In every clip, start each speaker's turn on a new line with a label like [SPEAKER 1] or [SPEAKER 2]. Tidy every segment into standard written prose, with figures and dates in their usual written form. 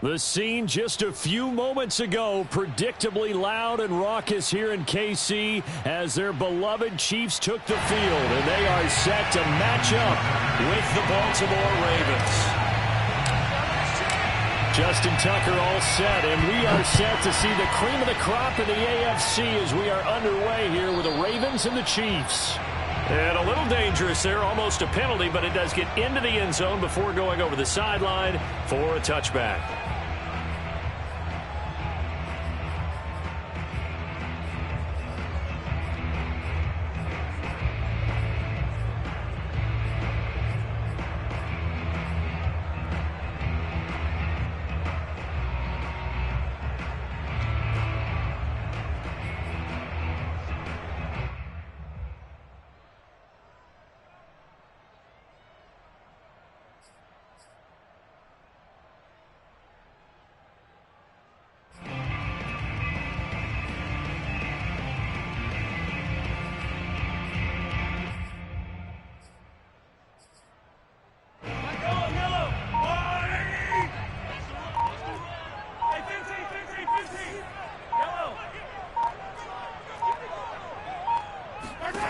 [SPEAKER 1] The scene just a few moments ago, predictably loud and raucous here in KC as their beloved Chiefs took the field, and they are set to match up with the Baltimore Ravens. Justin Tucker all set, and we are set to see the cream of the crop in the AFC as we are underway here with the Ravens and the Chiefs. And a little dangerous there, almost a penalty, but it does get into the end zone before going over the sideline for a touchback.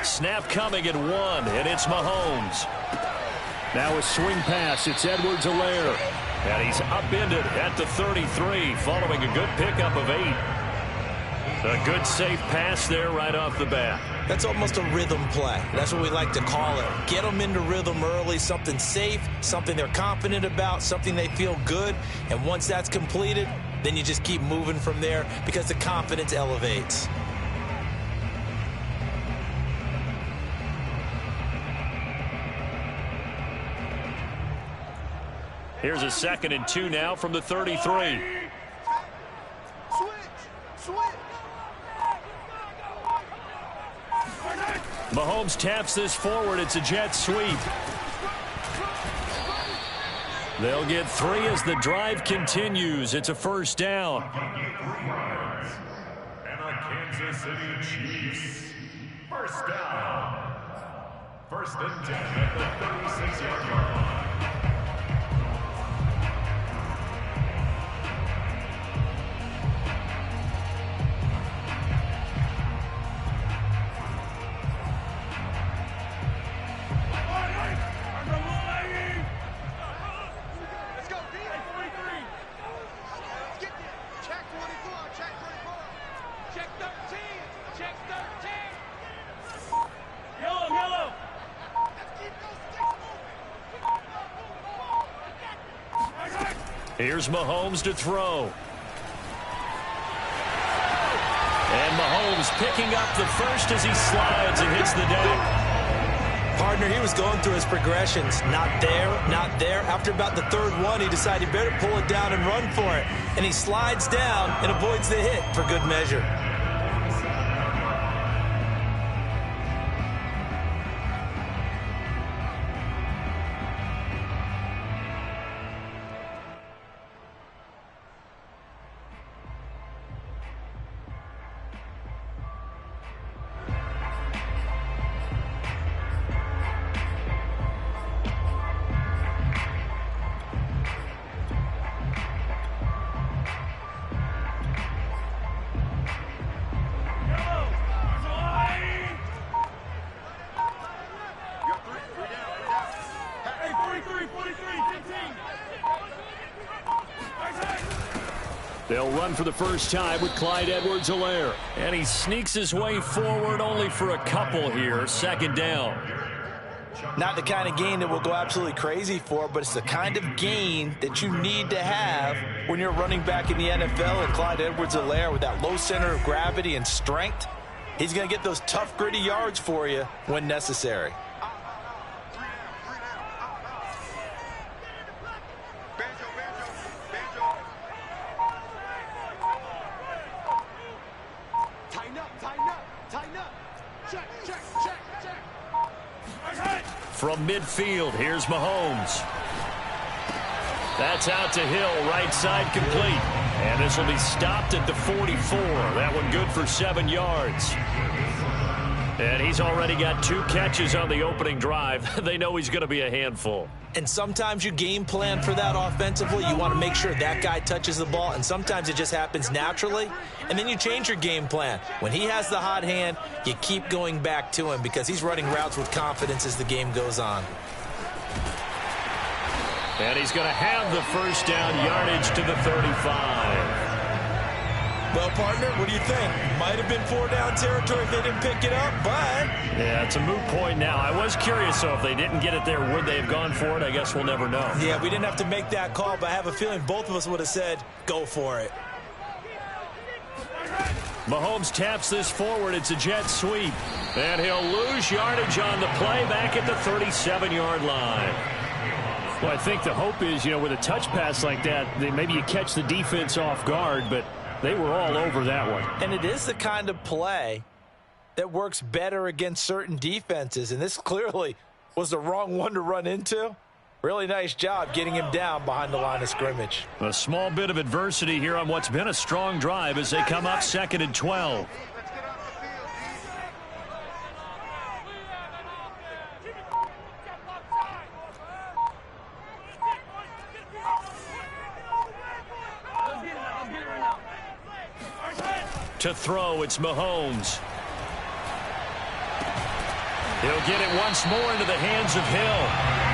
[SPEAKER 1] Snap coming at 1, and it's Mahomes. Now a swing pass. It's Edwards-Helaire. And he's upended at the 33, following a good pickup of 8. A good safe pass there right off the bat.
[SPEAKER 2] That's almost a rhythm play. That's what we like to call it. Get them into rhythm early, something safe, something they're confident about, something they feel good. And once that's completed, then you just keep moving from there because the confidence elevates.
[SPEAKER 1] Here's a 2nd and 2 now from the 33. Mahomes taps this forward. It's a jet sweep. They'll get 3 as the drive continues. It's a first down.
[SPEAKER 3] And the Kansas City Chiefs. First down. 1st and 10 at the 36-yard line.
[SPEAKER 1] Here's Mahomes to throw. And Mahomes picking up the first as he slides and hits the deck.
[SPEAKER 2] Partner, he was going through his progressions. Not there, not there. After about the 3rd one, he decided he better pull it down and run for it. And he slides down and avoids the hit for good measure.
[SPEAKER 1] They'll run for the first time with Clyde Edwards-Helaire. And he sneaks his way forward only for a couple here. 2nd down.
[SPEAKER 2] Not the kind of gain that we'll go absolutely crazy for, but it's the kind of gain that you need to have when you're running back in the NFL. And Clyde Edwards-Helaire, with that low center of gravity and strength, he's going to get those tough, gritty yards for you when necessary.
[SPEAKER 1] From midfield, here's Mahomes. That's out to Hill, right side complete. And this will be stopped at the 44. That one good for 7 yards. And he's already got 2 catches on the opening drive. They know he's going to be a handful.
[SPEAKER 2] And sometimes you game plan for that offensively. You want to make sure that guy touches the ball, and sometimes it just happens naturally, and then you change your game plan. When he has the hot hand, you keep going back to him because he's running routes with confidence as the game goes on.
[SPEAKER 1] And he's going to have the first down, yardage to the 35.
[SPEAKER 2] Well, partner, what do you think? Might have been 4-down territory if they didn't pick it up, but...
[SPEAKER 1] Yeah, it's a moot point now. I was curious, though, if they didn't get it there, would they have gone for it? I guess we'll never know.
[SPEAKER 2] Yeah, we didn't have to make that call, but I have a feeling both of us would have said, go for it.
[SPEAKER 1] Mahomes taps this forward. It's a jet sweep. And he'll lose yardage on the play back at the 37-yard line. Well, I think the hope is, with a touch pass like that, maybe you catch the defense off guard, but they were all over that one.
[SPEAKER 2] And it is the kind of play that works better against certain defenses, and this clearly was the wrong one to run into. Really nice job getting him down behind the line of scrimmage.
[SPEAKER 1] A small bit of adversity here on what's been a strong drive as they come up 2nd and 12. To throw, it's Mahomes. He'll get it once more into the hands of Hill.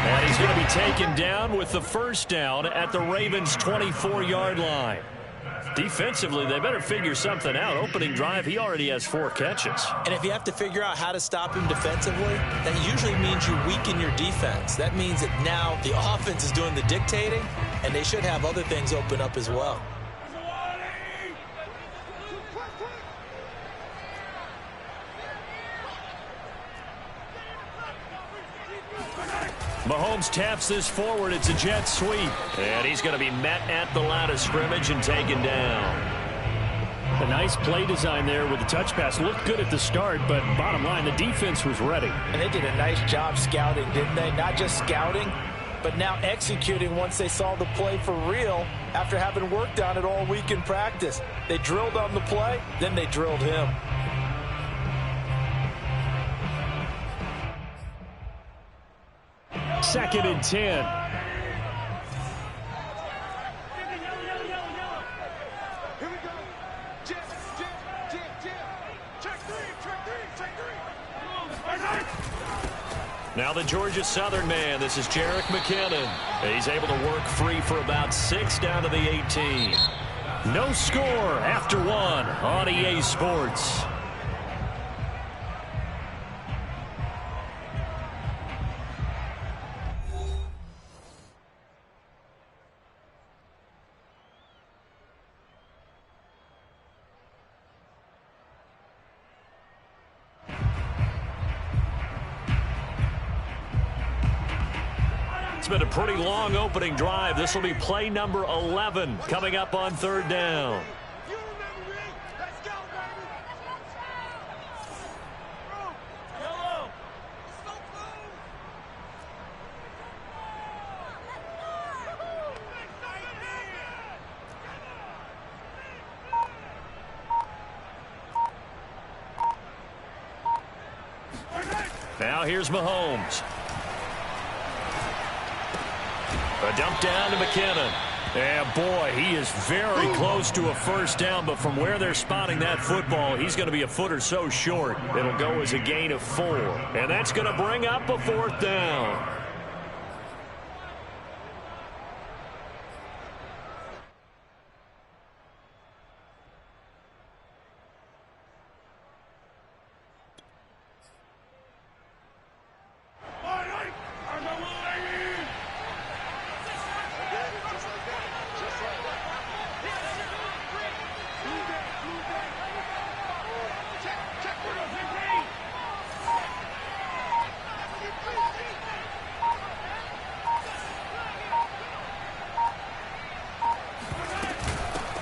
[SPEAKER 1] And he's going to be taken down with the first down at the Ravens' 24-yard line. Defensively, they better figure something out. Opening drive, he already has 4 catches.
[SPEAKER 2] And if you have to figure out how to stop him defensively, that usually means you weaken your defense. That means that now the offense is doing the dictating, and they should have other things open up as well.
[SPEAKER 1] Mahomes taps this forward. It's a jet sweep. And he's going to be met at the line of scrimmage and taken down. A nice play design there with the touch pass. Looked good at the start, but bottom line, the defense was ready.
[SPEAKER 2] And they did a nice job scouting, didn't they? Not just scouting, but now executing once they saw the play for real after having worked on it all week in practice. They drilled on the play, then they drilled him.
[SPEAKER 1] Second and 10. Now the Georgia Southern man. This is Jerick McKinnon. He's able to work free for about 6 down to the 18. No score after 1 on EA Sports. It's been a pretty long opening drive. This will be play number 11 coming up on 3rd down. Now here's Mahomes. A dump down to McKinnon. And boy, he is very close to a first down, but from where they're spotting that football, he's going to be a foot or so short. It'll go as a gain of 4. And that's going to bring up a 4th down.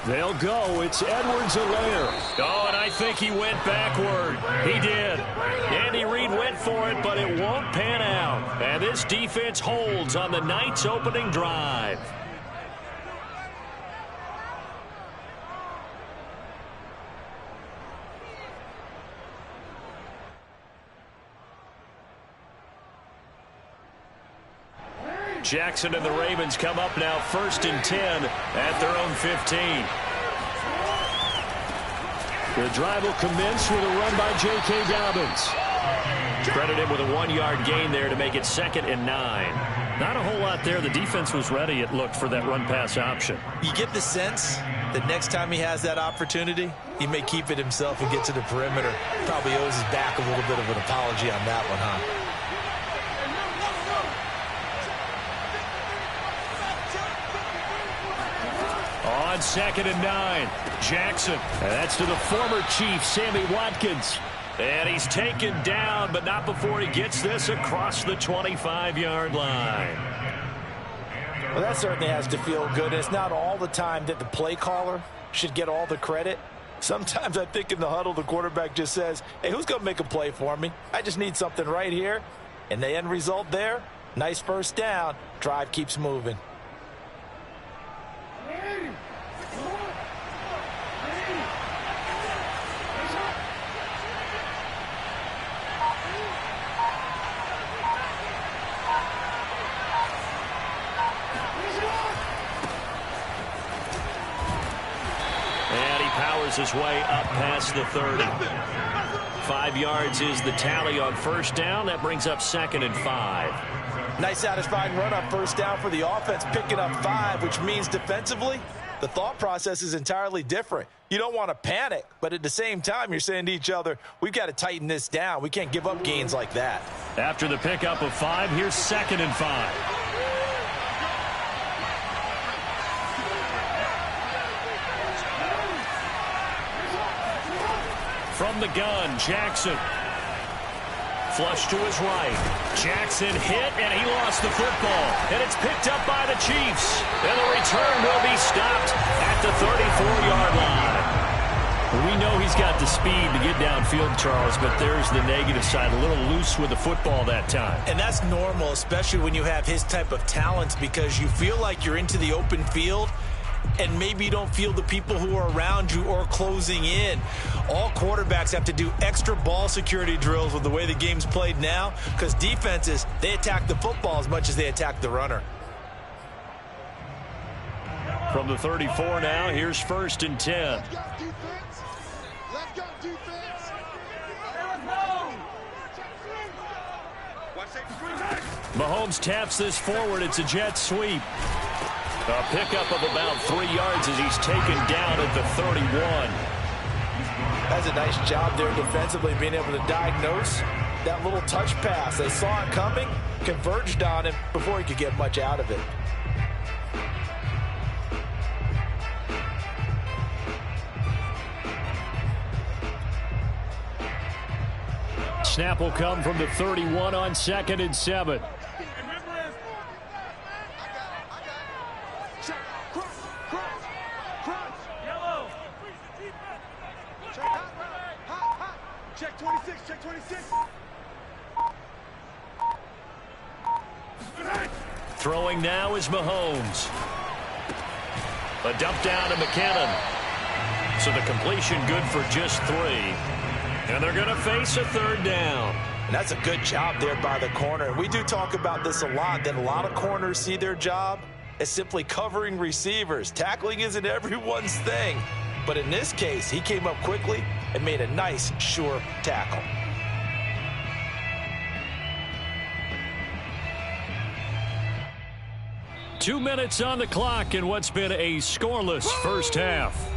[SPEAKER 1] They'll go. It's Edwards-Helaire. Oh, and I think he went backward. He did. Andy Reid went for it, but it won't pan out. And this defense holds on the Knights' opening drive. Jackson and the Ravens come up now 1st and 10 at their own 15. The drive will commence with a run by J.K. Dobbins. Credit him with a 1-yard gain there to make it 2nd and 9. Not a whole lot there. The defense was ready, it looked, for that run-pass option.
[SPEAKER 2] You get the sense that next time he has that opportunity, he may keep it himself and get to the perimeter. Probably owes his back a little bit of an apology on that one, huh?
[SPEAKER 1] On 2nd and 9, Jackson. And that's to the former Chief, Sammy Watkins. And he's taken down, but not before he gets this across the 25-yard line.
[SPEAKER 2] Well, that certainly has to feel good. It's not all the time that the play caller should get all the credit. Sometimes I think in the huddle, the quarterback just says, hey, who's going to make a play for me? I just need something right here. And the end result there, nice first down. Drive keeps moving.
[SPEAKER 1] His way up past the 30. 5 yards is the tally on first down. That brings up 2nd and 5.
[SPEAKER 2] Nice satisfying run on first down for the offense, picking up 5, which means defensively, the thought process is entirely different. You don't want to panic, but at the same time, you're saying to each other, we've got to tighten this down. We can't give up gains like that.
[SPEAKER 1] After the pickup of 5, here's 2nd and 5. From the gun, Jackson. Flush to his right. Jackson hit, and he lost the football. And it's picked up by the Chiefs. And the return will be stopped at the 34-yard line. We know he's got the speed to get downfield, Charles, but there's the negative side. A little loose with the football that time.
[SPEAKER 2] And that's normal, especially when you have his type of talents, because you feel like you're into the open field, and maybe you don't feel the people who are around you or closing in. All quarterbacks have to do extra ball security drills with the way the game's played now, because defenses, they attack the football as much as they attack the runner.
[SPEAKER 1] From the 34 now, here's 1st and 10.
[SPEAKER 4] Let's go defense. Let's go defense.
[SPEAKER 1] Mahomes taps this forward. It's a jet sweep. A pickup of about 3 yards as he's taken down at the 31.
[SPEAKER 2] That's a nice job there defensively, being able to diagnose that little touch pass. They saw it coming, converged on him before he could get much out of it.
[SPEAKER 1] Snap will come from the 31 on 2nd and 7.
[SPEAKER 4] Check 26, check 26.
[SPEAKER 1] Throwing now is Mahomes. A dump down to McKinnon. So the completion good for just 3. And they're going to face a 3rd down.
[SPEAKER 2] And that's a good job there by the corner. We do talk about this a lot, that a lot of corners see their job as simply covering receivers. Tackling isn't everyone's thing. But in this case, he came up quickly and made a nice, sure tackle.
[SPEAKER 1] Two minutes on the clock in what's been a scoreless first half.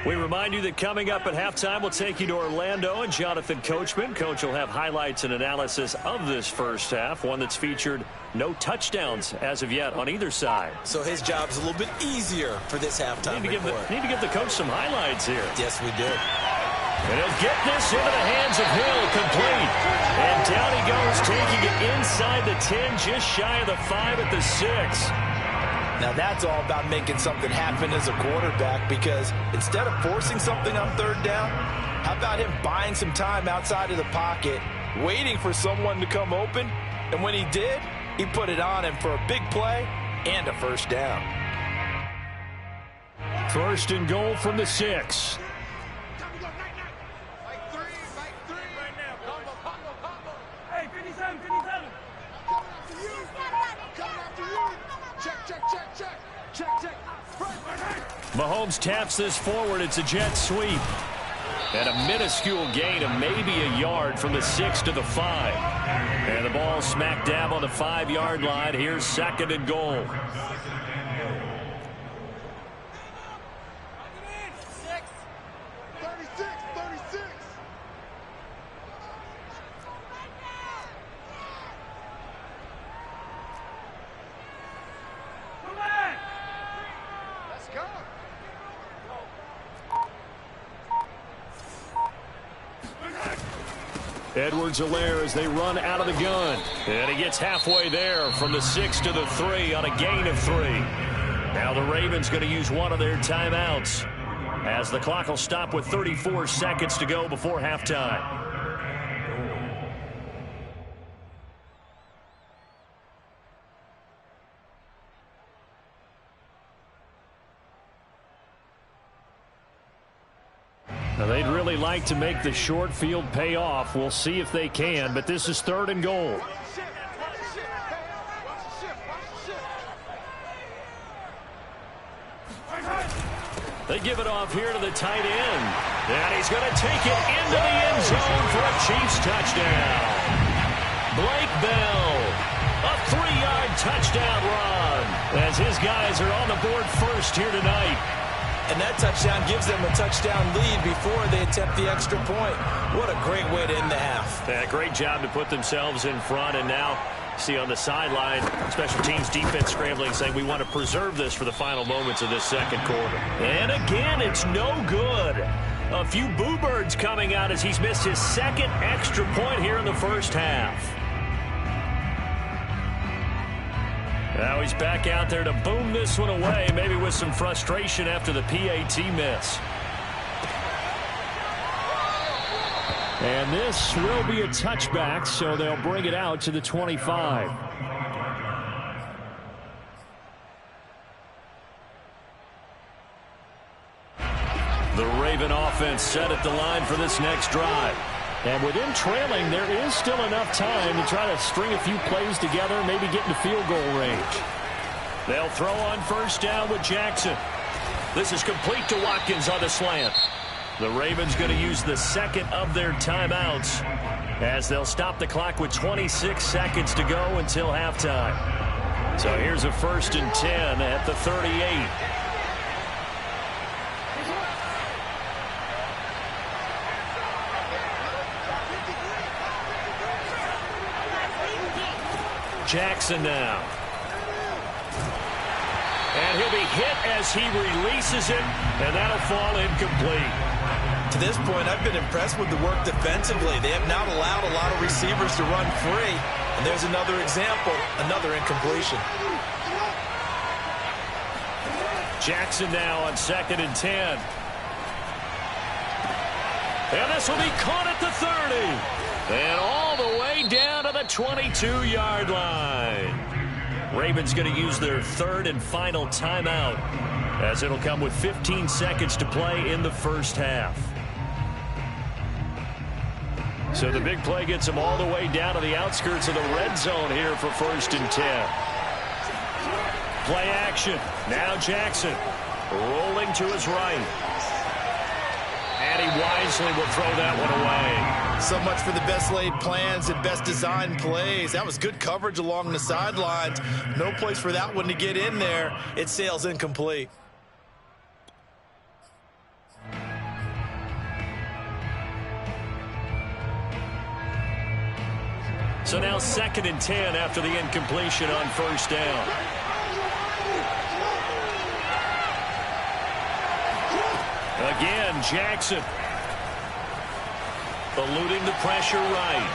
[SPEAKER 1] We remind you that coming up at halftime, we'll take you to Orlando and Jonathan Coachman. Coach will have highlights and analysis of this first half, one that's featured no touchdowns as of yet on either side.
[SPEAKER 2] So his job's a little bit easier for this halftime report.
[SPEAKER 1] Need to give the coach some highlights here.
[SPEAKER 2] Yes, we do.
[SPEAKER 1] And he'll get this into the hands of Hill, complete. And down he goes, taking it inside the 10, just shy of the 5 at the 6.
[SPEAKER 2] Now that's all about making something happen as a quarterback, because instead of forcing something on third down, how about him buying some time outside of the pocket, waiting for someone to come open, and when he did, he put it on him for a big play and a first down.
[SPEAKER 1] First and goal from the 6. Mahomes taps this forward. It's a jet sweep. And a minuscule gain of maybe a yard from the 6 to the 5. And the ball smack dab on the 5-yard line. Here's second and goal. Edwards-Helaire as they run out of the gun. And he gets halfway there from the 6 to the 3 on a gain of 3. Now the Ravens going to use one of their timeouts as the clock will stop with 34 seconds to go before halftime. Now they'd really like to make the short field pay off. We'll see if they can, but this is third and goal. They give it off here to the tight end. And he's going to take it into the end zone for a Chiefs touchdown. Blake Bell, a 3-yard touchdown run as his guys are on the board first here tonight.
[SPEAKER 2] And that touchdown gives them a touchdown lead before they attempt the extra point. What a great way to end the half.
[SPEAKER 1] Yeah, great job to put themselves in front. And now, see on the sideline, special teams defense scrambling, saying we want to preserve this for the final moments of this second quarter. And again, it's no good. A few boo birds coming out as he's missed his second extra point here in the first half. Now he's back out there to boom this one away, maybe with some frustration after the PAT miss. And this will be a touchback, so they'll bring it out to the 25. The Raven offense set at the line for this next drive. And with him trailing, there is still enough time to try to string a few plays together, maybe get into field goal range. They'll throw on first down with Jackson. This is complete to Watkins on the slant. The Ravens going to use the second of their timeouts as they'll stop the clock with 26 seconds to go until halftime. So here's a 1st and 10 at the 38. Jackson now. And he'll be hit as he releases it, and that'll fall incomplete.
[SPEAKER 2] To this point, I've been impressed with the work defensively. They have not allowed a lot of receivers to run free. And there's another example, another incompletion.
[SPEAKER 1] Jackson now on 2nd and 10. And this will be caught at the 30. And all the way down to the 22-yard line. Ravens going to use their third and final timeout as it'll come with 15 seconds to play in the first half. So the big play gets them all the way down to the outskirts of the red zone here for 1st and 10. Play action. Now Jackson rolling to his right. And he wisely will throw that one away.
[SPEAKER 2] So much for the best laid plans and best designed plays. That was good coverage along the sidelines. No place for that one to get in there. It sails incomplete.
[SPEAKER 1] So now 2nd and 10 after the incompletion on first down. Again, Jackson eluding the pressure right.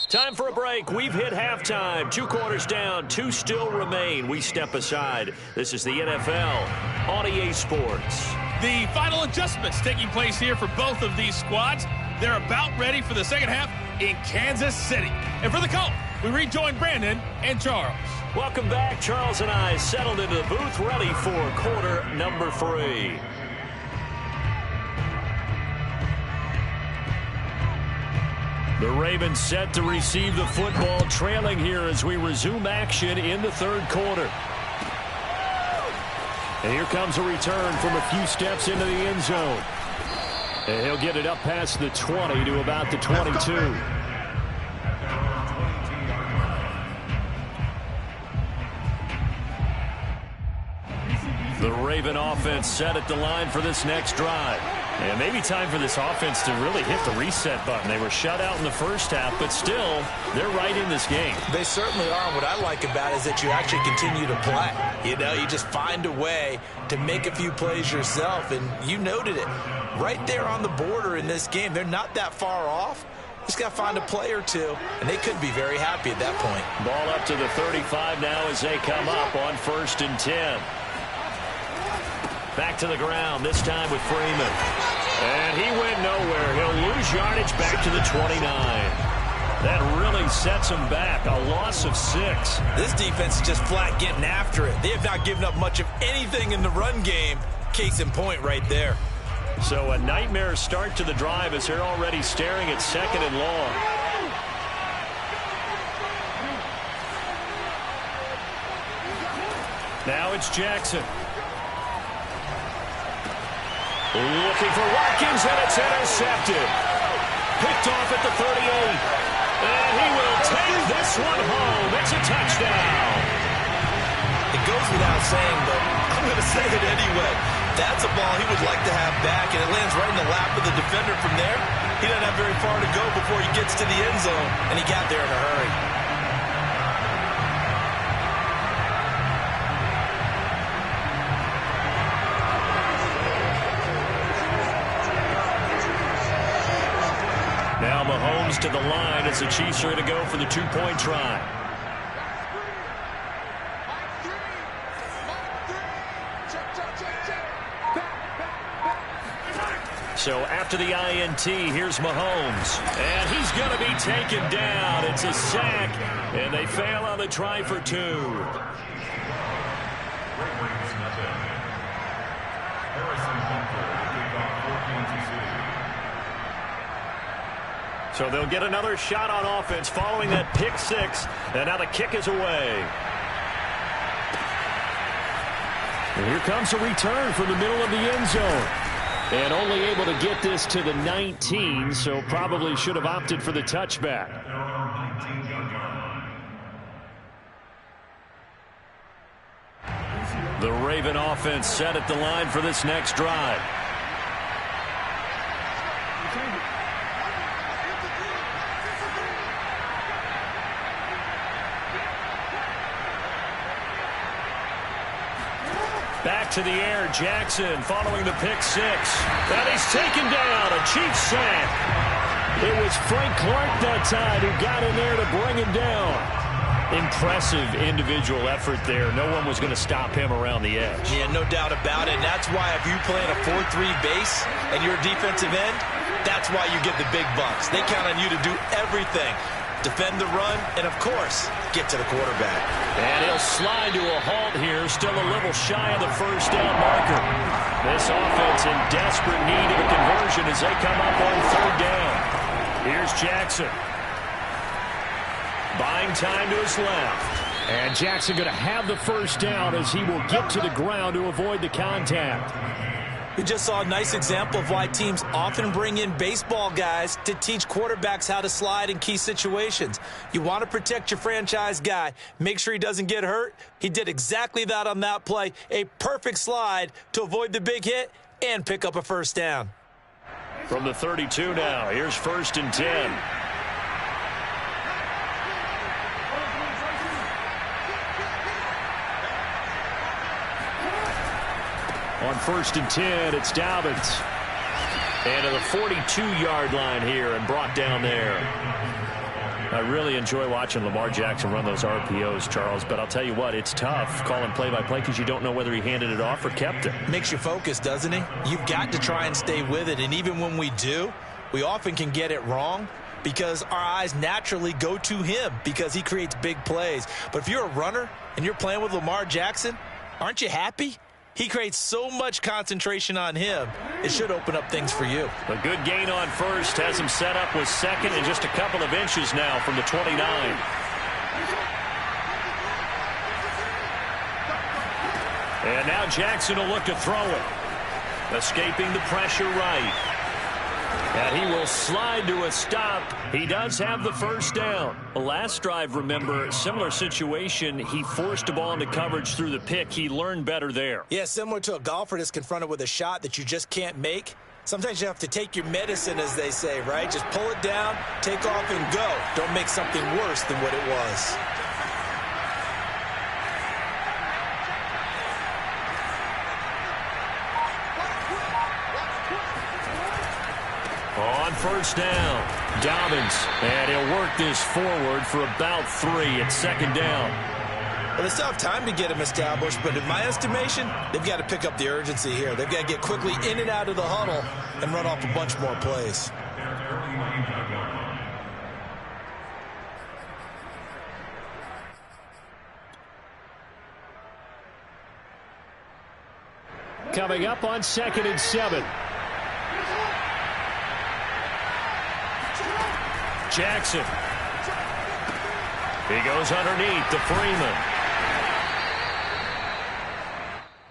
[SPEAKER 1] Time for a break. We've hit halftime. 2 quarters down. 2 still remain. We step aside. This is the NFL on EA Sports.
[SPEAKER 5] The final adjustments taking place here for both of these squads. They're about ready for the second half in Kansas City. And for the call, we rejoin Brandon and Charles.
[SPEAKER 1] Welcome back. Charles and I settled into the booth, ready for quarter number 3. The Ravens set to receive the football, trailing here as we resume action in the 3rd quarter. And here comes a return from a few steps into the end zone. And he'll get it up past the 20 to about the 22. The Raven offense set at the line for this next drive. And maybe time for this offense to really hit the reset button. They were shut out in the first half, but still, they're right in this game.
[SPEAKER 2] They certainly are. What I like about it is that you actually continue to play. You know, you just find a way to make a few plays yourself, and you noted it. Right there on the border in this game, they're not that far off. Just got to find a play or two, and they could be very happy at that point.
[SPEAKER 1] Ball up to the 35 now as they come up on 1st and 10. Back to the ground, this time with Freeman. And he went nowhere. He'll lose yardage back to the 29. That really sets him back. A loss of 6.
[SPEAKER 2] This defense is just flat getting after it. They have not given up much of anything in the run game. Case in point right there.
[SPEAKER 1] So a nightmare start to the drive as they're already staring at 2nd and long. Now it's Jackson. Looking for Watkins, and it's intercepted. Picked off at the 38. And he will take this one home. It's a touchdown.
[SPEAKER 2] It goes without saying, but I'm going to say it anyway. That's a ball he would like to have back, and it lands right in the lap of the defender from there. He doesn't have very far to go before he gets to the end zone, and he got there in a hurry.
[SPEAKER 1] Now Mahomes to the line as the Chiefs are going to go for the 2-point try. So after the INT, here's Mahomes. And he's going to be taken down. It's a sack, and they fail on the try for 2. So they'll get another shot on offense following that pick 6. And now the kick is away. And here comes a return from the middle of the end zone. And only able to get this to the 19, so probably should have opted for the touchback. The Raven offense set at the line for this next drive. Back to the air, Jackson following the pick 6. And he's taken down, a Chiefs sack. It was Frank Clark that time who got in there to bring him down. Impressive individual effort there. No one was going to stop him around the edge.
[SPEAKER 2] Yeah, no doubt about it. And that's why if you play in a 4-3 base and you're a defensive end, that's why you get the big bucks. They count on you to do everything. Defend the run, and, of course, get to the quarterback. And
[SPEAKER 1] he'll slide to a halt here, still a little shy of the first down marker. This offense in desperate need of a conversion as they come up on 3rd down. Here's Jackson. Buying time to his left. And Jackson going to have the first down as he will get to the ground to avoid the contact.
[SPEAKER 2] We just saw a nice example of why teams often bring in baseball guys to teach quarterbacks how to slide in key situations. You want to protect your franchise guy. Make sure he doesn't get hurt. He did exactly that on that play. A perfect slide to avoid the big hit and pick up a first down.
[SPEAKER 1] From the 32 now, here's 1st and 10. On 1st and 10, it's Dobbins. And to the 42-yard line here and brought down there. I really enjoy watching Lamar Jackson run those RPOs, Charles, but I'll tell you what, it's tough calling play-by-play because you don't know whether he handed it off or kept it.
[SPEAKER 2] Makes you focus, doesn't he? You've got to try and stay with it, and even when we do, we often can get it wrong because our eyes naturally go to him because he creates big plays. But if you're a runner and you're playing with Lamar Jackson, aren't you happy? He creates so much concentration on him, it should open up things for you.
[SPEAKER 1] A good gain on first has him set up with second and just a couple of inches now from the 29. And now Jackson will look to throw it. Escaping the pressure right. And he will slide to a stop. He does have the first down. The last drive, remember, similar situation. He forced a ball into coverage through the pick. He learned better there.
[SPEAKER 2] Yeah, similar to a golfer that's confronted with a shot that you just can't make. Sometimes you have to take your medicine, as they say, right? Just pull it down, take off, and go. Don't make something worse than what it was.
[SPEAKER 1] On first down, Dobbins, and he'll work this forward for about 3 at second down.
[SPEAKER 2] Well, they still have time to get him established, but in my estimation, they've got to pick up the urgency here. They've got to get quickly in and out of the huddle and run off a bunch more plays.
[SPEAKER 1] Coming up on 2nd and 7. Jackson. He goes underneath to Freeman.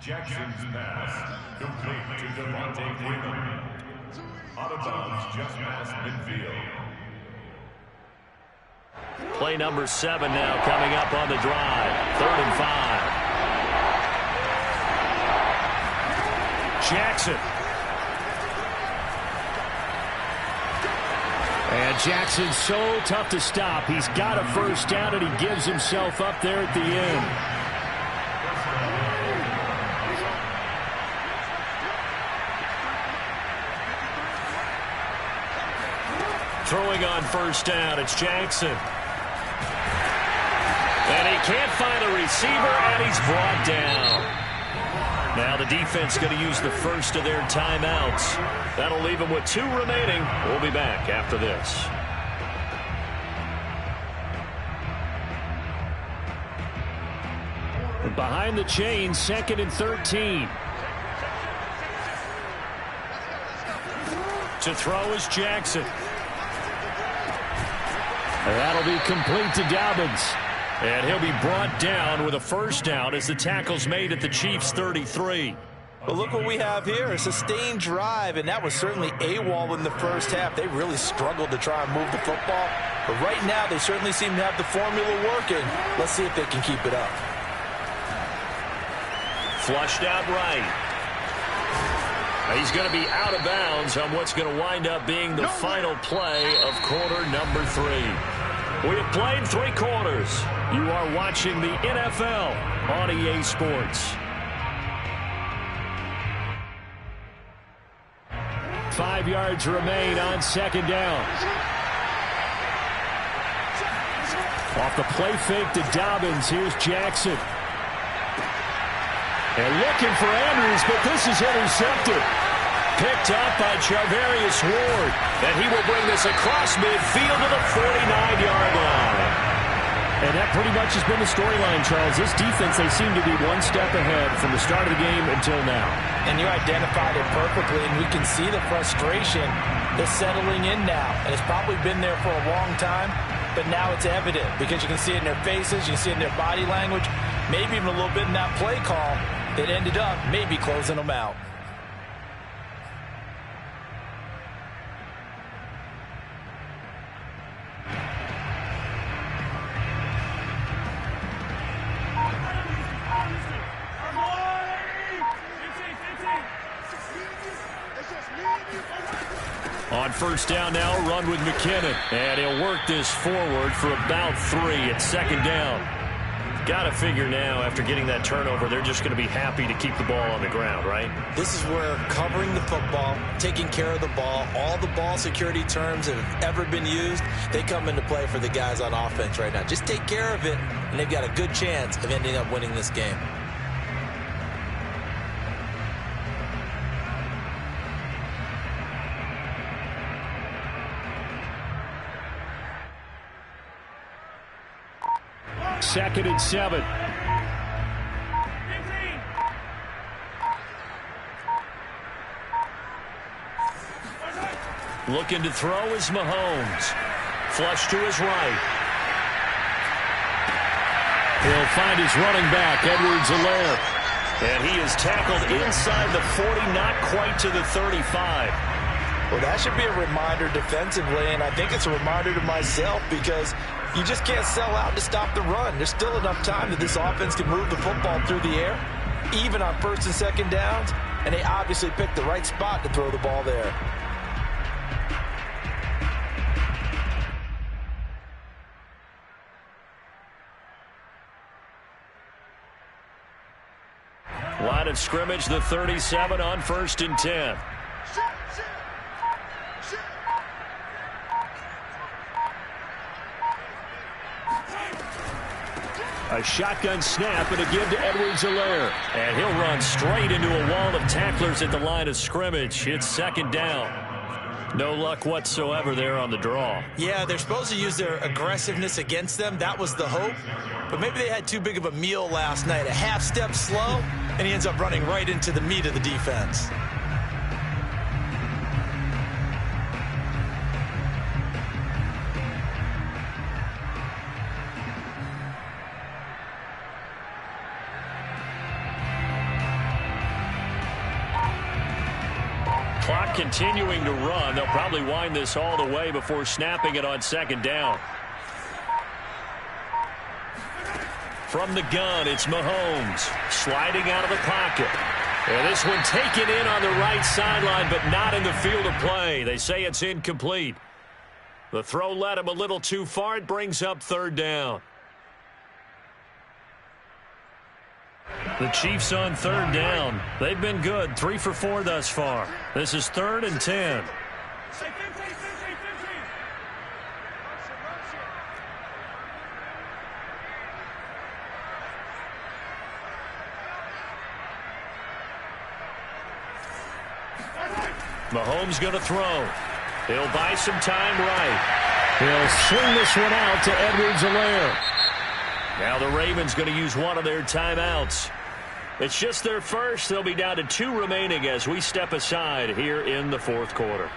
[SPEAKER 3] Jackson's pass complete to Devontae Freeman. Out of bounds, just past midfield.
[SPEAKER 1] Play number 7 now coming up on the drive. 3rd and 5. Jackson. And Jackson's so tough to stop. He's got a first down, and he gives himself up there at the end. Throwing on first down, it's Jackson. And he can't find a receiver, and he's brought down. Now the defense going to use the first of their timeouts. That'll leave them with 2 remaining. We'll be back after this. Behind the chain, 2nd and 13. To throw is Jackson. That'll be complete to Dobbins. And he'll be brought down with a first down as the tackle's made at the Chiefs' 33.
[SPEAKER 2] Well, look what we have here, a sustained drive, and that was certainly AWOL in the first half. They really struggled to try and move the football. But right now, they certainly seem to have the formula working. Let's see if they can keep it up.
[SPEAKER 1] Flushed out right. He's going to be out of bounds on what's going to wind up being the final play of quarter number 3. We have played 3 quarters. You are watching the NFL on EA Sports. 5 yards remain on 2nd down. Off the play fake to Dobbins. Here's Jackson. And looking for Andrews, but this is intercepted. Picked up by Charvarius Ward. And he will bring this across midfield to the 49-yard line. And that pretty much has been the storyline, Charles. This defense, they seem to be one step ahead from the start of the game until now.
[SPEAKER 2] And you identified it perfectly, and we can see the frustration that's settling in now. And it's probably been there for a long time, but now it's evident because you can see it in their faces, you can see it in their body language, maybe even a little bit in that play call that ended up maybe closing them out.
[SPEAKER 1] On first down now, run with McKinnon. And he'll work this forward for about 3 at 2nd down. Got to figure now, after getting that turnover, they're just going to be happy to keep the ball on the ground, right?
[SPEAKER 2] This is where covering the football, taking care of the ball, all the ball security terms that have ever been used, they come into play for the guys on offense right now. Just take care of it, and they've got a good chance of ending up winning this game.
[SPEAKER 1] Second and 7. Looking to throw is Mahomes. Flush to his right. He'll find his running back, Edwards-Helaire. And he is tackled inside the 40, not quite to the 35.
[SPEAKER 2] Well, that should be a reminder defensively, and I think it's a reminder to myself because you just can't sell out to stop the run. There's still enough time that this offense can move the football through the air, even on first and second downs, and they obviously picked the right spot to throw the ball there.
[SPEAKER 1] Line of scrimmage, the 37 on 1st and 10. A shotgun snap and a give to Edwards-Helaire. And he'll run straight into a wall of tacklers at the line of scrimmage. It's 2nd down. No luck whatsoever there on the draw.
[SPEAKER 2] Yeah, they're supposed to use their aggressiveness against them. That was the hope. But maybe they had too big of a meal last night. A half step slow, and he ends up running right into the meat of the defense.
[SPEAKER 1] Clock continuing to run. They'll probably wind this all the way before snapping it on 2nd down. From the gun, it's Mahomes sliding out of the pocket. And this one taken in on the right sideline, but not in the field of play. They say it's incomplete. The throw led him a little too far. It brings up 3rd down. The Chiefs on 3rd down. They've been good, 3 for 4 thus far. This is 3rd and 10. Mahomes going to throw. He'll buy some time right. He'll swing this one out to Edwards-Helaire. Now the Ravens going to use one of their timeouts. It's just their first. They'll be down to 2 remaining as we step aside here in the 4th quarter.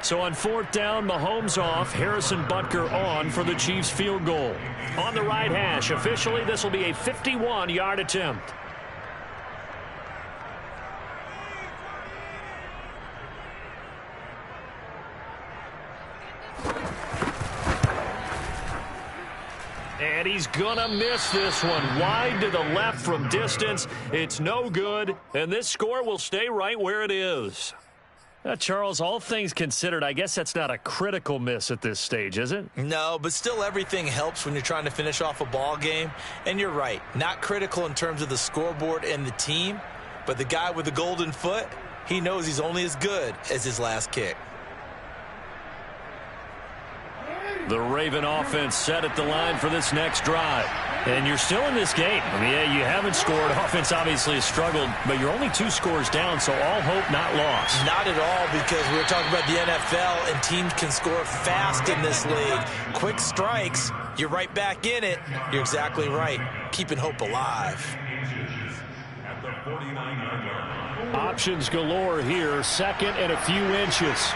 [SPEAKER 1] So on 4th down, Mahomes off, Harrison Butker on for the Chiefs field goal. On the right hash, officially this will be a 51-yard attempt. And he's gonna miss this one. Wide to the left from distance. It's no good, and this score will stay right where it is. Charles, all things considered, I guess that's not a critical miss at this stage, is it?
[SPEAKER 2] No, but still everything helps when you're trying to finish off a ball game. And you're right, not critical in terms of the scoreboard and the team, but the guy with the golden foot, he knows he's only as good as his last kick.
[SPEAKER 1] The Raven offense set at the line for this next drive. And you're still in this game. I mean, yeah, you haven't scored. Offense obviously has struggled, but you're only 2 scores down, so all hope not lost.
[SPEAKER 2] Not at all, because we were talking about the NFL, and teams can score fast in this league. Quick strikes, you're right back in it. You're exactly right. Keeping hope alive.
[SPEAKER 1] Options galore here. 2nd and a few inches.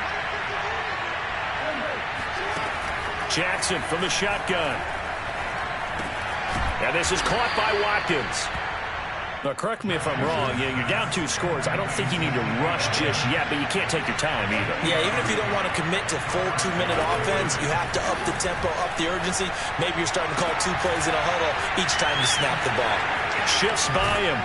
[SPEAKER 1] Jackson from the shotgun. And this is caught by Watkins. Now, correct me if I'm wrong. Yeah, you're down 2 scores. I don't think you need to rush just yet, but you can't take your time either.
[SPEAKER 2] Yeah, even if you don't want to commit to full 2-minute offense, you have to up the tempo, up the urgency. Maybe you're starting to call 2 plays in a huddle each time you snap the ball.
[SPEAKER 1] Shifts by him.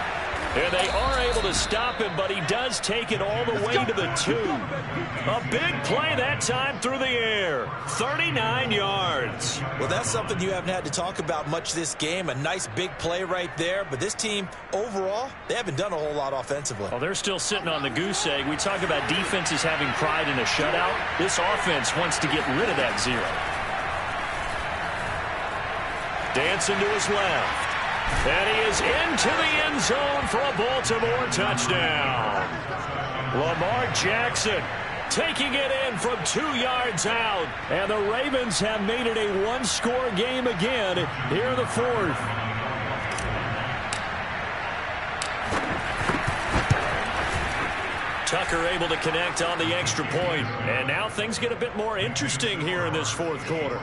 [SPEAKER 1] And they are able to stop him, but he does take it all the way to the 2. A big play that time through the air. 39 yards.
[SPEAKER 2] Well, that's something you haven't had to talk about much this game. A nice big play right there. But this team, overall, they haven't done a whole lot offensively.
[SPEAKER 1] Well, they're still sitting on the goose egg. We talk about defenses having pride in a shutout. This offense wants to get rid of that 0. Dancing to his left. And he is into the end zone for a Baltimore touchdown. Lamar Jackson taking it in from 2 yards out. And the Ravens have made it a one-score game again here in the 4th. Tucker able to connect on the extra point. And now things get a bit more interesting here in this 4th quarter.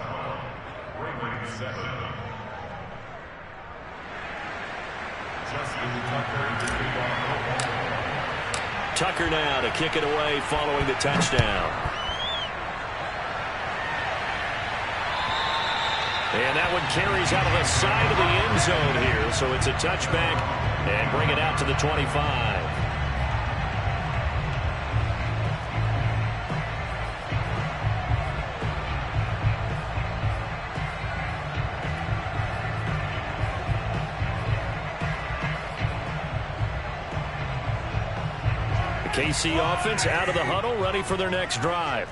[SPEAKER 1] Tucker now to kick it away following the touchdown. And that one carries out of the side of the end zone here. So it's a touchback and bring it out to the 25. KC offense out of the huddle, ready for their next drive.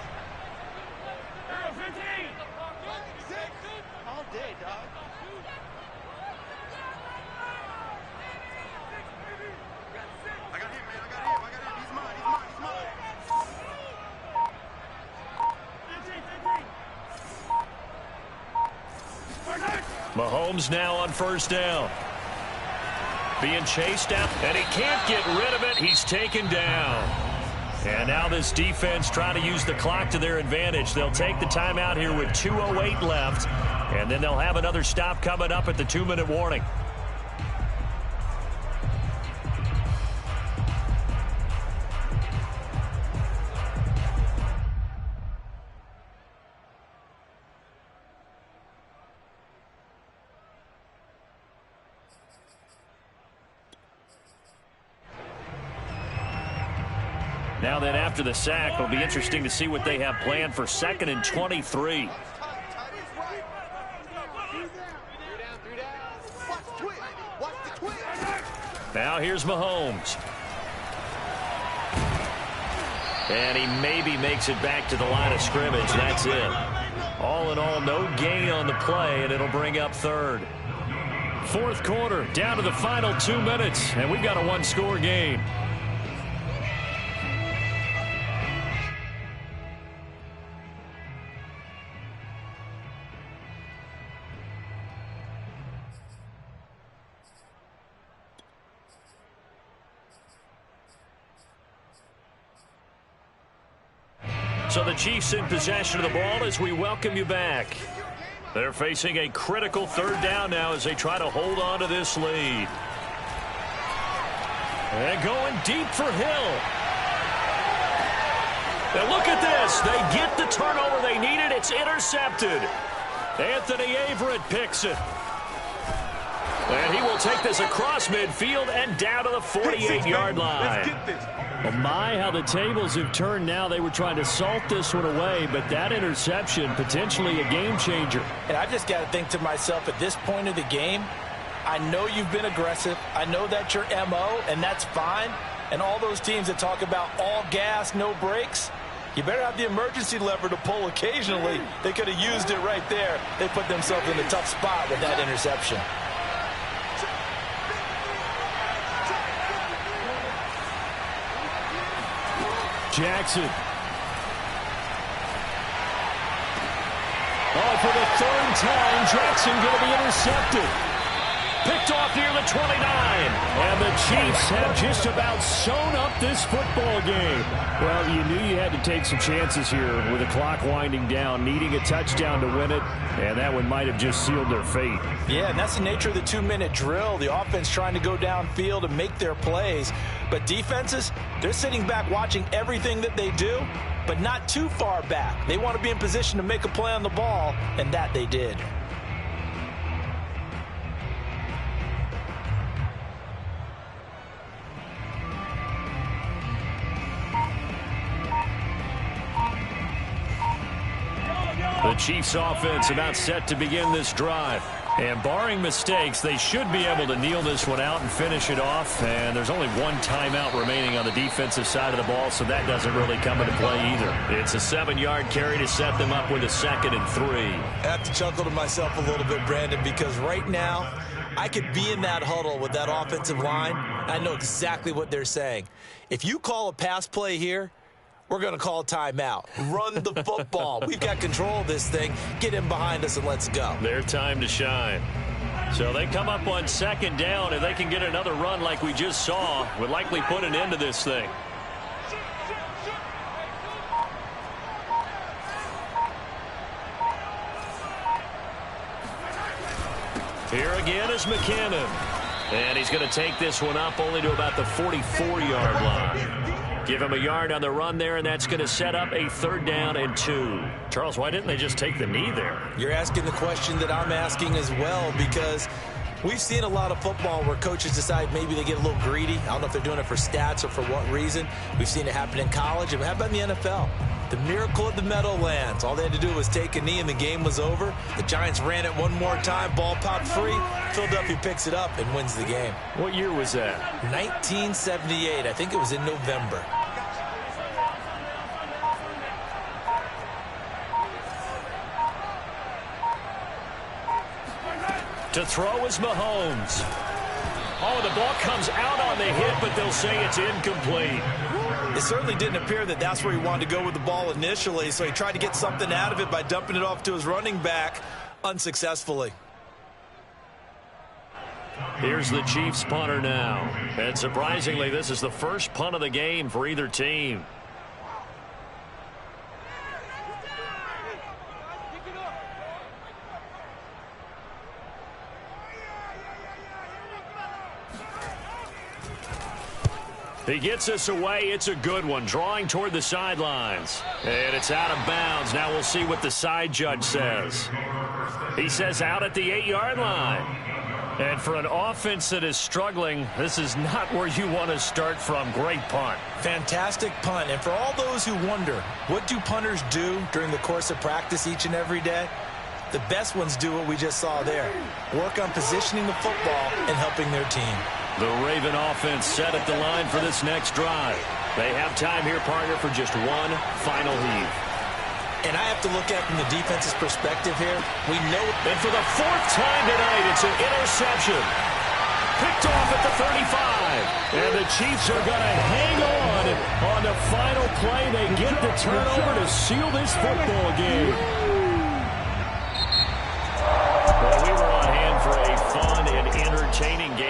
[SPEAKER 1] Mahomes now on first down. Being chased out, and he can't get rid of it. He's taken down. And now this defense trying to use the clock to their advantage. They'll take the timeout here with 2:08 left, and then they'll have another stop coming up at the 2-minute warning. Now then, after the sack, it'll be interesting to see what they have planned for 2nd and 23. Now here's Mahomes. And he maybe makes it back to the line of scrimmage. That's it. All in all, no gain on the play, and it'll bring up 3rd. 4th quarter, down to the final 2 minutes, and we've got a one-score game. So the Chiefs in possession of the ball as we welcome you back. They're facing a critical 3rd down now as they try to hold on to this lead. And going deep for Hill. And look at this. They get the turnover they needed. It's intercepted. Anthony Averett picks it. And he will take this across midfield and down to the 48-yard line.
[SPEAKER 4] Let's get this.
[SPEAKER 1] Well, my, how the tables have turned now. They were trying to salt this one away, but that interception, potentially a game changer.
[SPEAKER 2] And I just got to think to myself, at this point of the game, I know you've been aggressive. I know that's your MO, and that's fine. And all those teams that talk about all gas, no brakes, you better have the emergency lever to pull occasionally. They could have used it right there. They put themselves in a tough spot with that interception.
[SPEAKER 1] Jackson. Oh, for the 3rd time, Jackson going to be intercepted. Picked off near the 29. And the Chiefs have just about sewn up this football game. Well, you knew you had to take some chances here with the clock winding down, needing a touchdown to win it, and that one might have just sealed their fate.
[SPEAKER 2] Yeah, and that's the nature of the 2-minute drill. The offense trying to go downfield and make their plays. But defenses, they're sitting back watching everything that they do, but not too far back. They want to be in position to make a play on the ball, and that they did.
[SPEAKER 1] The Chiefs offense about set to begin this drive. And barring mistakes, they should be able to kneel this one out and finish it off. And there's only one timeout remaining on the defensive side of the ball, so that doesn't really come into play either. It's a 7-yard carry to set them up with a 2nd and 3.
[SPEAKER 2] I have to chuckle to myself a little bit, Brandon, because right now I could be in that huddle with that offensive line. I know exactly what they're saying. If you call a pass play here, we're going to call a timeout. Run the football. We've got control of this thing. Get in behind us and let's go.
[SPEAKER 1] Their time to shine. So they come up on 2nd down, and they can get another run like we just saw. Would likely put an end to this thing. Here again is McKinnon. And he's going to take this one up only to about the 44-yard line. Give him a yard on the run there, and that's going to set up a 3rd down and 2. Charles, why didn't they just take the knee there?
[SPEAKER 2] You're asking the question that I'm asking as well, because we've seen a lot of football where coaches decide maybe they get a little greedy. I don't know if they're doing it for stats or for what reason. We've seen it happen in college. And how about in the NFL? The miracle of the Meadowlands. All they had to do was take a knee and the game was over. The Giants ran it one more time. Ball popped free. Philadelphia picks it up and wins the game.
[SPEAKER 1] What year was that?
[SPEAKER 2] 1978. I think it was in November.
[SPEAKER 1] To throw is Mahomes. Oh, the ball comes out on the hit, but they'll say it's incomplete.
[SPEAKER 2] It certainly didn't appear that that's where he wanted to go with the ball initially, so he tried to get something out of it by dumping it off to his running back unsuccessfully.
[SPEAKER 1] Here's the Chiefs punter now. And surprisingly, this is the first punt of the game for either team. He gets us away. It's a good one. Drawing toward the sidelines. And it's out of bounds. Now we'll see what the side judge says. He says out at the 8-yard line. And for an offense that is struggling, this is not where you want to start from. Great punt.
[SPEAKER 2] Fantastic punt. And for all those who wonder, what do punters do during the course of practice each and every day? The best ones do what we just saw there. Work on positioning the football and helping their team.
[SPEAKER 1] The Raven offense set at the line for this next drive. They have time here, partner, for just one final heave.
[SPEAKER 2] And I have to look at it from the defense's perspective here. We know.
[SPEAKER 1] And for the 4th time tonight, it's an interception. Picked off at the 35. And the Chiefs are going to hang on the final play. They get the turnover to seal this football game.